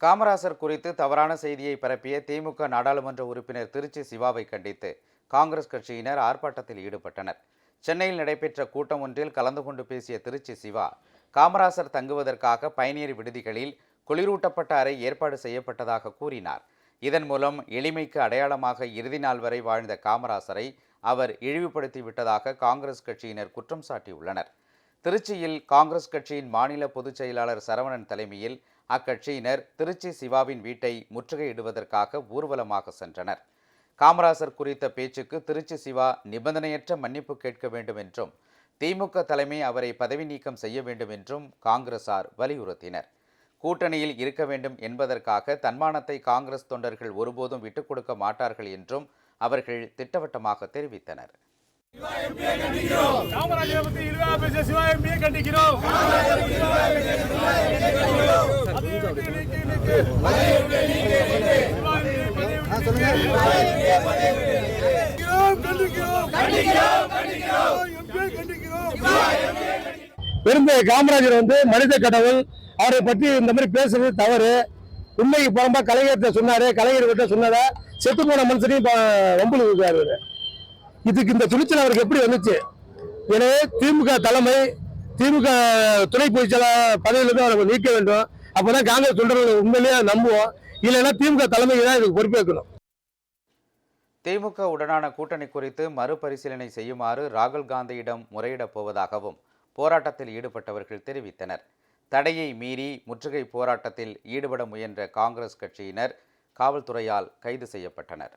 காமராசர் குறித்து தவறான செய்தியை பரப்பிய திமுக நாடாளுமன்ற உறுப்பினர் திருச்சி சிவாவை கண்டித்து காங்கிரஸ் கட்சியினர் ஆர்ப்பாட்டத்தில் ஈடுபட்டனர். சென்னையில் நடைபெற்ற கூட்டம் ஒன்றில் கலந்து கொண்டு பேசிய திருச்சி சிவா, காமராசர் தங்குவதற்காக பயணியர் விடுதிகளில் குளிரூட்டப்பட்ட அறை ஏற்பாடு செய்யப்பட்டதாக கூறினார். இதன் மூலம் எளிமைக்கு அடையாளமாக இறுதி நாள் வரை வாழ்ந்த காமராசரை அவர் இழிவுபடுத்தி விட்டதாக காங்கிரஸ் கட்சியினர் குற்றம் சாட்டியுள்ளனர். திருச்சியில் காங்கிரஸ் கட்சியின் மாநில பொதுச் செயலாளர் சரவணன் தலைமையில் அக்கட்சியினர் திருச்சி சிவாவின் வீட்டை முற்றுகையிடுவதற்காக ஊர்வலமாக சென்றனர். காமராசர் குறித்த பேச்சுக்கு திருச்சி சிவா நிபந்தனையற்ற மன்னிப்பு கேட்க வேண்டும் என்றும் திமுக தலைமை அவரை பதவி நீக்கம் செய்ய வேண்டும் என்றும் காங்கிரசார் வலியுறுத்தினர். கூட்டணியில் இருக்க வேண்டும் என்பதற்காக தன்மானத்தை காங்கிரஸ் தொண்டர்கள் ஒருபோதும் விட்டுக் கொடுக்க மாட்டார்கள் என்றும் அவர்கள் திட்டவட்டமாக தெரிவித்தனர். பெருந்தை காமராஜர் மனித கடவுள், அவரை பற்றி இந்த மாதிரி பேசுறது தவறு. உண்மைக்கு புறம்பா கலைஞர் சொன்னாரு, கலைஞர் கிட்ட சொன்னதா செத்து போன மனுஷனையும் வம்புல இருக்காரு. இதுக்கு இந்த துணிச்சல் அவருக்கு எப்படி வந்துச்சு? எனவே திமுக தலைமை, திமுக துணை பொதுச் செயலாளர் பதவியிலிருந்து அவரை நீக்க வேண்டும். அப்பதான் காங்கிரஸ் தொண்டர்கள் உண்மையிலேயே நம்புவோம். இல்லைன்னா திமுக தலைமை தான் இதுக்கு பொறுப்பேற்கணும். திமுக உடனான கூட்டணி குறித்து மறுபரிசீலனை செய்யுமாறு ராகுல் காந்தியிடம் முறையிடப் போவதாகவும் போராட்டத்தில் ஈடுபட்டவர்கள் தெரிவித்தனர். தடையை மீறி முற்றுகை போராட்டத்தில் ஈடுபட முயன்ற காங்கிரஸ் கட்சியினர் காவல்துறையால் கைது செய்யப்பட்டனர்.